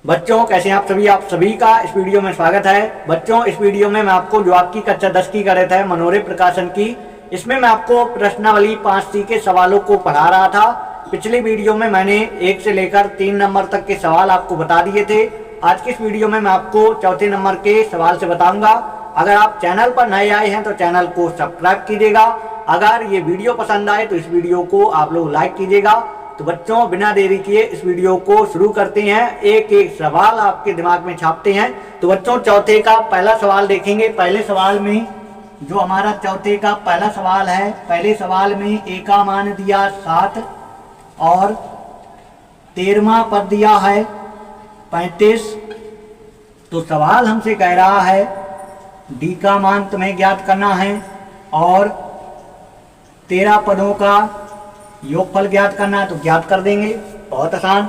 बच्चों कैसे हैं आप सभी का इस वीडियो में स्वागत है। बच्चों इस वीडियो में मैं आपको जो आपकी कक्षा 10 की गणित है मनोरम प्रकाशन की, इसमें मैं आपको प्रश्नावली 5C के सवालों को पढ़ा रहा था। पिछले वीडियो में मैंने 1 से लेकर 3 नंबर तक के सवाल आपको बता दिए थे। आज की इस वीडियो में मैं आपको चौथे नंबर के सवाल से बताऊंगा। अगर आप चैनल पर नए आए हैं तो चैनल को सब्सक्राइब कीजिएगा। अगर ये वीडियो पसंद आए तो इस वीडियो को आप लोग लाइक कीजिएगा। तो बच्चों बिना देरी किए इस वीडियो को शुरू करते हैं, एक एक सवाल आपके दिमाग में छापते हैं। तो बच्चों चौथे का पहला सवाल देखेंगे। पहले सवाल में जो हमारा चौथे का पहला सवाल है, पहले सवाल में ए का मान दिया 7 और 13वां पद दिया है 35। तो सवाल हमसे कह रहा है डी का मान तुम्हें ज्ञात करना है और 13 पदों का योगफल ज्ञात करना है। तो ज्ञात कर देंगे, बहुत आसान।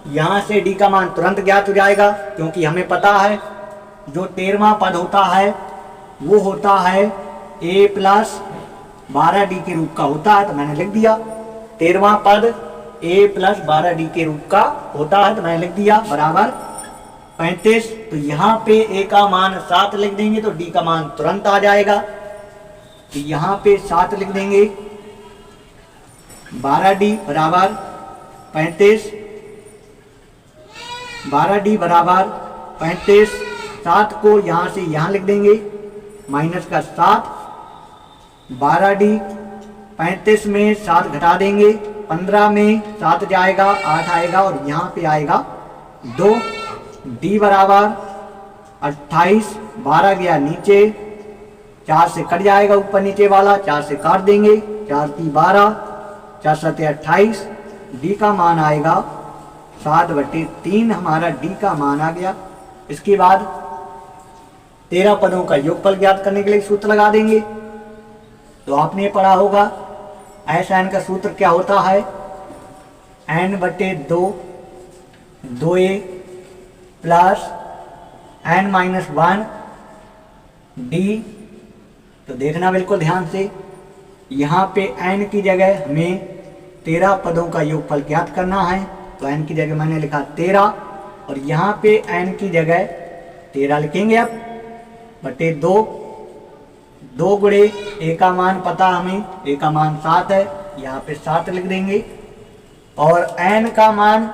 यहाँ से डी का मान तुरंत ज्ञात हो जाएगा, क्योंकि हमें पता है जो 13वां पद होता है वो होता है a प्लस 12d के रूप का होता है। तो मैंने लिख दिया 13वां पद a प्लस 12d के रूप का होता है, तो मैंने लिख दिया बराबर 35। तो यहाँ पे a का मान 7 लिख देंगे तो d का मान तुरंत आ जाएगा। तो यहाँ पे 7 लिख देंगे, 12d बराबर 35, 12d बराबर 35। 7 को यहाँ से यहाँ लिख देंगे, माइनस का 7, 12d 35 में 7 घटा देंगे, 15 में 7 जाएगा 8 आएगा और यहाँ पे आएगा 2। d बराबर 28, 12 गया नीचे, 4 से कट जाएगा ऊपर नीचे वाला, 4 से काट देंगे, 4 × 12, 4 × 7 = 28। डी का मान आएगा 7/3, हमारा डी का मान आ गया। इसके बाद 13 पदों का योगफल ज्ञात करने के लिए सूत्र लगा देंगे। तो आपने पढ़ा होगा SN का सूत्र क्या होता है, n/2 2a plus n-1 d। तो देखना बिल्कुल ध्यान से, यहाँ पे n की जगह हमें 13 पदों का योगफल ज्ञात करना है। तो n की जगह मैंने लिखा 13 और यहाँ पे n की जगह 13 लिखेंगे। अब बटे 2, 2 गुणे a का मान पता हमें, a का मान 7 है, यहाँ पे 7 लिख देंगे। और n का मान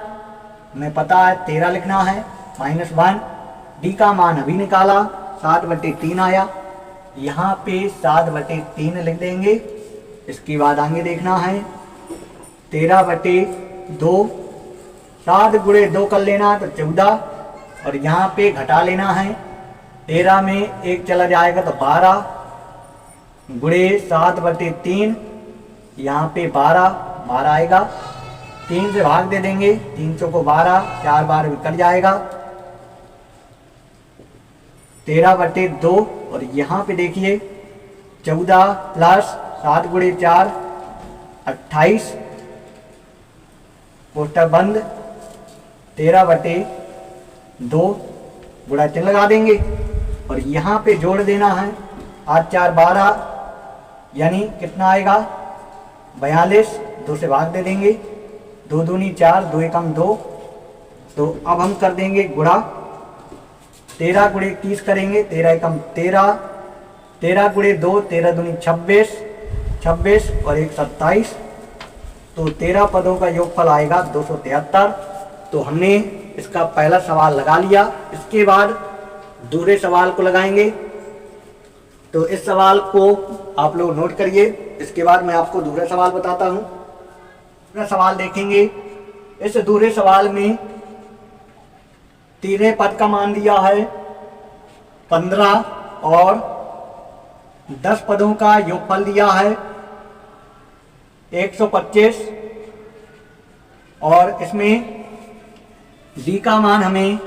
हमें पता है 13 लिखना है, -1। d का मान अभी निकाला, 7/3 आया, यहाँ पे 7/3 लिख देंगे। इसके बाद आगे देखना है 13/2, 7 गुणे 2 कर लेना तो 14 और यहाँ पे घटा लेना है, 13 में 1 चला जाएगा तो 12 गुणे 7/3, यहाँ पे 12 आएगा, 3 से भाग दे देंगे, 3 चौको 12, 4 बार भी कट जाएगा, 13/2 और यहाँ पे देखिए 14 प्लस 7 गुणे 4 28, कोष्टक बंद, 13/2 गुणा चिन्ह लगा देंगे और यहाँ पे जोड़ देना है, 8 4 12 यानी कितना आएगा 42, 2 से भाग दे देंगे, 2 दूनी 4, 2 एकम 2। तो अब हम कर देंगे गुणा, 13 गुणे 30 करेंगे, 13 एकम 13, 13 गुणे 2, 13 दूनी 26, 26 और 1 27। तो 13 पदों का योगफल आएगा 273। तो हमने इसका पहला सवाल लगा लिया। इसके बाद दूसरे सवाल को लगाएंगे। तो इस सवाल को आप लोग नोट करिए, इसके बाद मैं आपको दूसरा सवाल बताता हूँ। दूसरा सवाल देखेंगे। इस दूसरे सवाल में 3 पद का मान दिया है 15 और 10 पदों का योगफल दिया है 125 और इसमें डी का मान हमें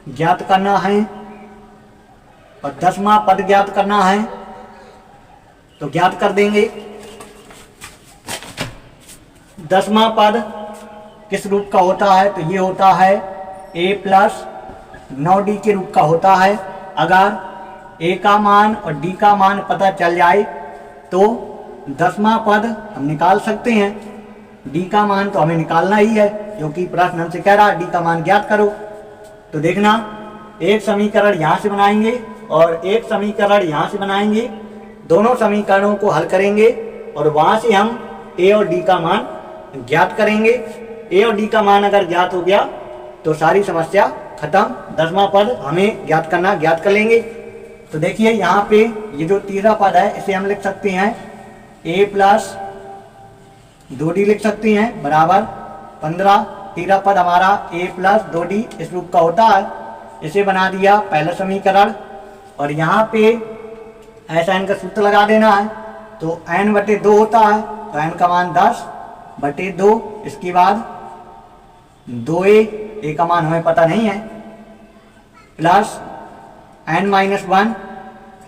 ज्ञात करना है और 10वां पद ज्ञात करना है। तो ज्ञात कर देंगे। 10वां पद किस रूप का होता है, तो ये होता है a प्लस 9d के रूप का होता है। अगर a का मान और d का मान पता चल जाए तो 10वां पद हम निकाल सकते हैं। d का मान तो हमें निकालना ही है, क्योंकि प्रश्न हमसे कह रहा है d का मान ज्ञात करो। तो देखना, एक समीकरण यहाँ से बनाएंगे और एक समीकरण यहाँ से बनाएंगे। दोनों समीकरणों को हल करेंगे और वहाँ से हम ए और डी का मान ज्ञात करेंगे। ए और डी का मान अगर ज्ञात हो गया तो सारी समस्या खत्म। 10वां पद हमें ज्ञात करना, ज्ञात कर लेंगे। तो देखिए यहाँ पे ये जो तीसरा पद है इसे हम लिख सकते हैं a प्लस 2d लिख सकते हैं बराबर 15। तीसरा पद हमारा a प्लस 2d इस रूप का होता है। इसे बना दिया पहला समीकरण और यहाँ पे ऐसा n का सूत्र लगा देना है। तो n/2 होता है, तो n का मान 10/2। इसके बाद 2a का मान हमें पता नहीं है, प्लस n-1,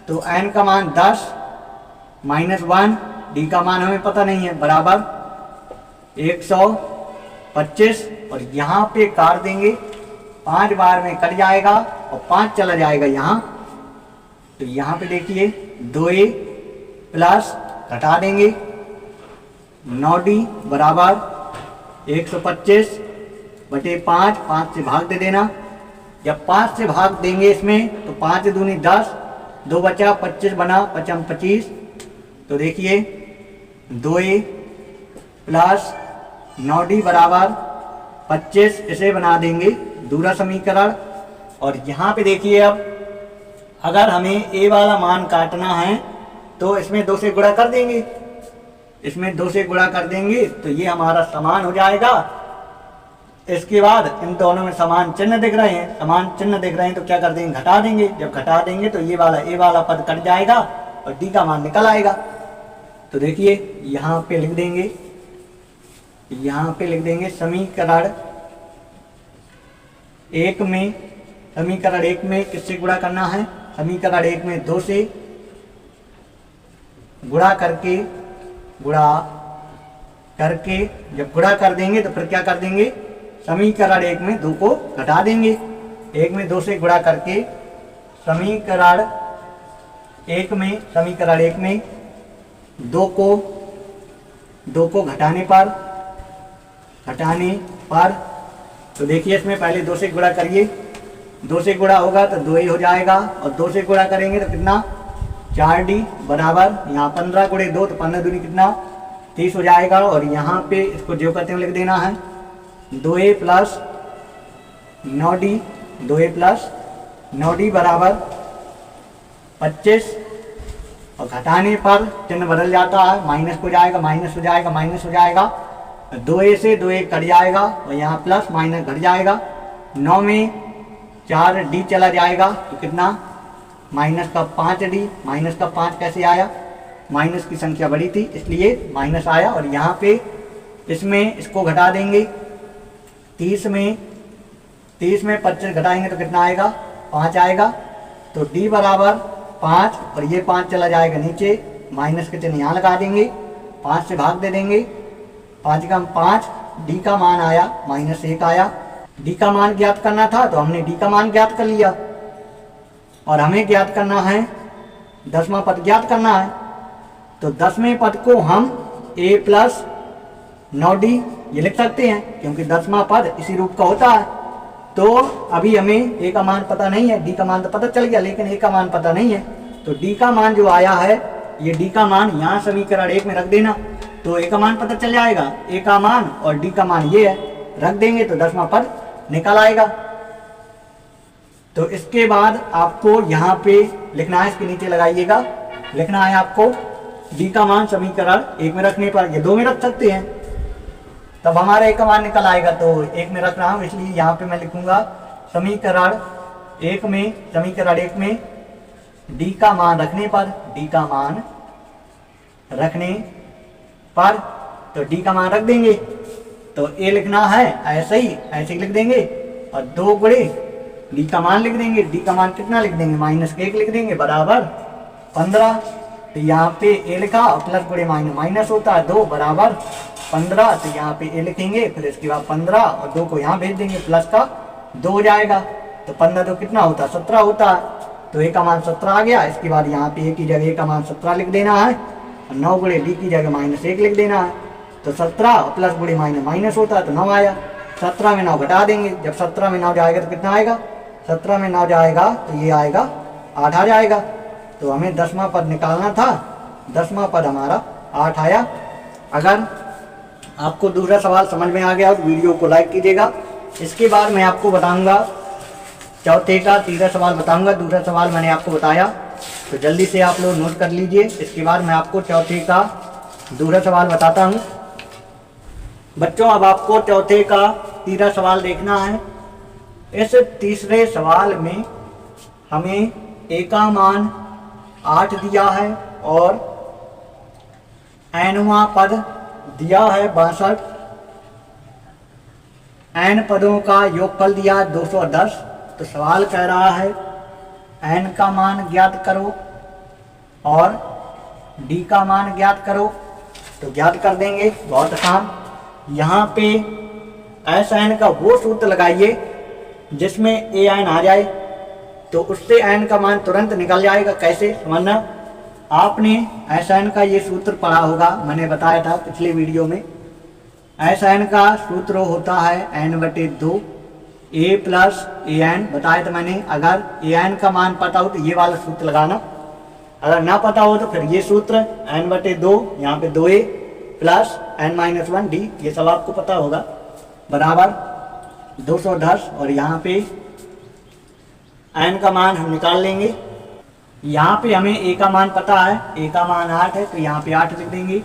तो n का मान 10 -1, d का मान हमें पता नहीं है, बराबर 125। और यहाँ पे काट देंगे, 5 बार में कट जाएगा और 5 चला जाएगा यहाँ। तो यहाँ पे देखिए 2a प्लस घटा देंगे 9d बराबर 125/5, 5 से भाग दे देना। जब 5 से भाग देंगे इसमें तो 5 दूनी 10, 2 बचा 25 बना 5 25। तो देखिए 2a प्लस 9d बराबर 25, इसे बना देंगे दूसरा समीकरण। और यहाँ पे देखिए अब अगर हमें a वाला मान काटना है तो इसमें 2 से गुणा कर देंगे, इसमें 2 से गुणा कर देंगे तो ये हमारा समान हो जाएगा। इसके बाद इन दोनों में समान चिन्ह दिख रहे हैं, समान चिन्ह दिख रहे हैं तो क्या कर देंगे, घटा देंगे। जब घटा देंगे तो ये वाला a वाला पद कट जाएगा और d का मान निकल आएगा। तो देखिए यहाँ पे लिख देंगे, यहाँ पे लिख देंगे समीकरण 1 में, समीकरण 1 में किससे गुणा करना है, समीकरण 1 में 2 से गुणा करके जब गुणा कर देंगे तो फिर क्या कर देंगे, समीकरण 1 में 2 को घटा देंगे। 1 में 2 से गुणा करके समीकरण 1 में 2 को घटाने पर तो देखिए इसमें पहले 2 से गुणा करिए, 2 से गुणा होगा तो 2 ही हो जाएगा और 2 से गुणा करेंगे तो कितना, 4d बराबर यहाँ 15 गुणे 2 तो 15 दूनी कितना 30 हो जाएगा। और यहाँ पे इसको जो करते हुए लिख देना है 2a प्लस 9d बराबर 25। और घटाने पर चिन्ह बदल जाता है, माइनस हो जाएगा, 2a से 2a कट जाएगा और यहाँ प्लस माइनस घट जाएगा। 9 में 4d चला जाएगा तो कितना, माइनस का 5d। माइनस का 5 कैसे आया, माइनस की संख्या बड़ी थी इसलिए माइनस आया। और यहाँ पे इसमें इसको घटा देंगे, 30 में 25 घटाएंगे तो कितना आएगा, 5 आएगा। तो d बराबर 5 और ये 5 चला जाएगा नीचे, माइनस के चिन्ह यहाँ लगा देंगे, 5 से भाग दे देंगे, 5 का 5, d का मान आया -1 आया। d का मान ज्ञात करना था तो हमने d का मान ज्ञात कर लिया और हमें ज्ञात करना है 10वां पद ज्ञात करना है। तो 10वें पद को हम a प्लस 9d ये लिख सकते हैं क्योंकि 10वां पद इसी रूप का होता है। तो अभी हमें a का मान पता नहीं है, d का मान तो पता चल गया लेकिन a का मान पता नहीं है। तो d का मान जो आया है, ये d का मान यहाँ समीकरण 1 में रख देना तो a का मान पता चल जाएगा। a का मान और d का मान ये है, रख देंगे तो 10वां पद निकल आएगा। तो इसके बाद आपको यहाँ पे लिखना है, इसके नीचे लगाइएगा, लिखना है आपको d का मान समीकरण 1 में रखने पर, ये 2 में रख सकते हैं तब हमारा a का मान निकल आएगा। तो 1 में रख रहा हूँ इसलिए यहाँ पे मैं लिखूंगा समीकरण 1 में d का मान रखने पर, तो d का मान रख देंगे। तो a लिखना है ऐसे ही लिख देंगे और 2 गुणे d का मान लिख देंगे। d का मान कितना लिख देंगे, -1 लिख देंगे बराबर 15। तो यहाँ पे a लिखा और प्लस गुणे माइनस होता है 2 बराबर 15। तो यहाँ पे a लिखेंगे, फिर इसके बाद 15 और 2 को यहाँ भेज देंगे, प्लस का 2 हो जाएगा। तो 15 तो कितना होता है, 17 होता है। तो a का मान 17 आ गया। इसके बाद यहाँ पे a की जगह a का मान 17 लिख देना है और 9 गुणे d की जगह -1 लिख देना है। तो 17 प्लस गुणे माइनस होता है तो 9 आया। 17 में 9 घटा देंगे, जब 17 में 9 जाएगा तो कितना आएगा, 17 में 9 जाएगा तो ये आएगा 8 आ जाएगा। तो हमें 10वां पद निकालना था, 10वां पद हमारा 8 आया। अगर आपको दूसरा सवाल समझ में आ गया तो वीडियो को लाइक कीजिएगा। इसके बाद मैं आपको बताऊंगा चौथे का तीसरा सवाल बताऊंगा। दूसरा सवाल मैंने आपको बताया तो जल्दी से आप लोग नोट कर लीजिए। इसके बाद मैं आपको चौथे का दूसरा सवाल बताता हूं। बच्चों अब आपको चौथे का तीसरा सवाल देखना है। इस तीसरे सवाल में हमें ए का मान 8 दिया है और एनवां पद दिया है 62। एन पदों का योगफल दिया 210। तो सवाल कह रहा है एन का मान ज्ञात करो और डी का मान ज्ञात करो। तो ज्ञात कर देंगे, बहुत आसान। यहाँ पे एस एन का वो सूत्र लगाइए जिसमें ए एन आ जाए, तो उससे एन का मान तुरंत निकल जाएगा। कैसे समझना, आपने एस एन का ये सूत्र पढ़ा होगा, मैंने बताया था पिछले वीडियो में। एस एन का सूत्र होता है n/2 A plus A N, बताया था मैंने। अगर ए एन का मान पता हो तो ये वाला सूत्र लगाना, अगर ना पता हो तो फिर ये सूत्र n/2, यहाँ पे 2a प्लस n-1 डी, ये सब आपको पता होगा, बराबर 210। और यहाँ पे n का मान हम निकाल लेंगे। यहाँ पे हमें a का मान पता है, a का मान 8 है, तो यहाँ पे 8 लिख देंगे।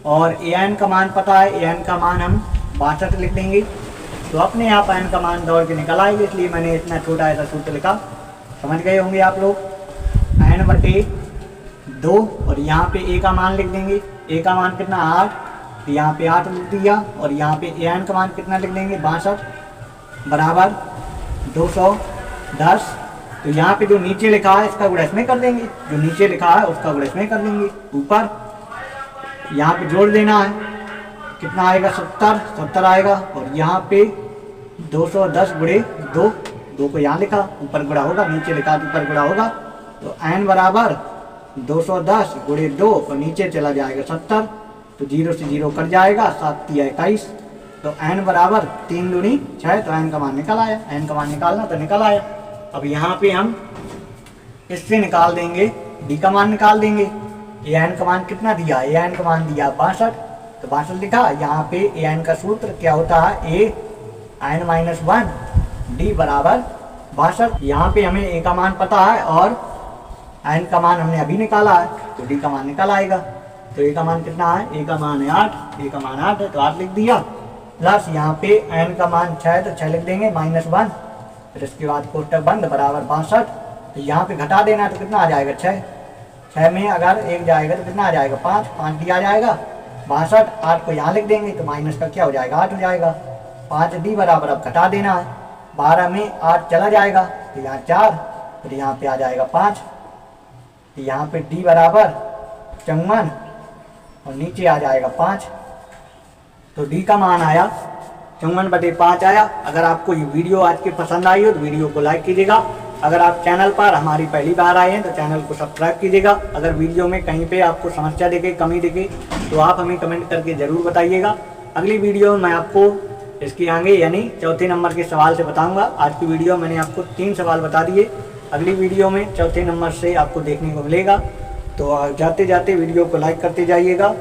और ए एन का मान पता है, ए एन का मान हम 62 लिख देंगे। तो अपने आप एन का मान दौड़ के निकल आएगी, इसलिए मैंने इतना छोटा ऐसा सूत्र लिखा। समझ गए होंगे आप लोग। n/2 और यहाँ पे ए का मान लिख देंगे। ए का मान कितना 8, तो यहाँ पे 8 लिख दिया। और यहाँ पे ए एन का मान कितना लिख देंगे 62 बराबर 210। तो यहाँ पे जो नीचे लिखा है इसका गुणा इसमें कर देंगे, जो नीचे लिखा है उसका गुणा इसमें कर देंगे। ऊपर यहाँ पे जोड़ देना है, कितना आएगा 70 आएगा। और यहाँ पे 210 गुणे 2, 2 को यहाँ लिखा, ऊपर गुणा होगा, नीचे लिखा तो ऊपर गुणा होगा। तो n बराबर 210 गुणे 2 और नीचे चला जाएगा 70, तो 0 से 0 कट जाएगा, 7 × 21। तो n बराबर 3 दूनी 6, तो n का मान निकल आया। n का मान निकालना तो निकल आया। अब यहाँ पे हम इससे निकाल देंगे, d का मान निकाल देंगे। ए एन का मान कितना दिया, ए एन का मान दिया 62, तो 62 लिखा। यहाँ पे ए एन का सूत्र क्या होता है, ए n-1 डी बराबर 62। यहाँ पे हमें ए का मान पता है और एन का मान हमने अभी निकाला है, तो डी का मान निकल आएगा। तो ए का मान कितना है, ए का मान है 8, ए का मान 8 है तो 8 लिख दिया। प्लस यहाँ पे एन का मान 6 है तो 6 लिख देंगे, -1। फिर इसके बाद कोष्टक बंद बराबर 62। तो यहाँ पे घटा देना है तो कितना आ जाएगा 6 में अगर 1 जाएगा तो कितना आ जाएगा 5 डी आ जाएगा 62। 8 को यहाँ लिख देंगे तो माइनस का क्या हो जाएगा 8 हो जाएगा। 5 डी बराबर, अब घटा देना है, 12 में 8 चला जाएगा तो यहाँ 4, फिर यहाँ पे आ जाएगा 5। तो यहाँ पे डी बराबर 54 और नीचे आ जाएगा 5। तो डी का मान आया 54/5 आया। अगर आपको ये वीडियो आज की पसंद आई हो तो वीडियो को लाइक कीजिएगा। अगर आप चैनल पर हमारी पहली बार आए हैं तो चैनल को सब्सक्राइब कीजिएगा। अगर वीडियो में कहीं पे आपको समस्या दिखे, कमी दिखे तो आप हमें कमेंट करके ज़रूर बताइएगा। अगली वीडियो में मैं आपको इसके आगे यानी चौथे नंबर के सवाल से बताऊंगा। आज की वीडियो मैंने आपको 3 सवाल बता दिए, अगली वीडियो में चौथे नंबर से आपको देखने को मिलेगा। तो जाते जाते वीडियो को लाइक करते जाइएगा।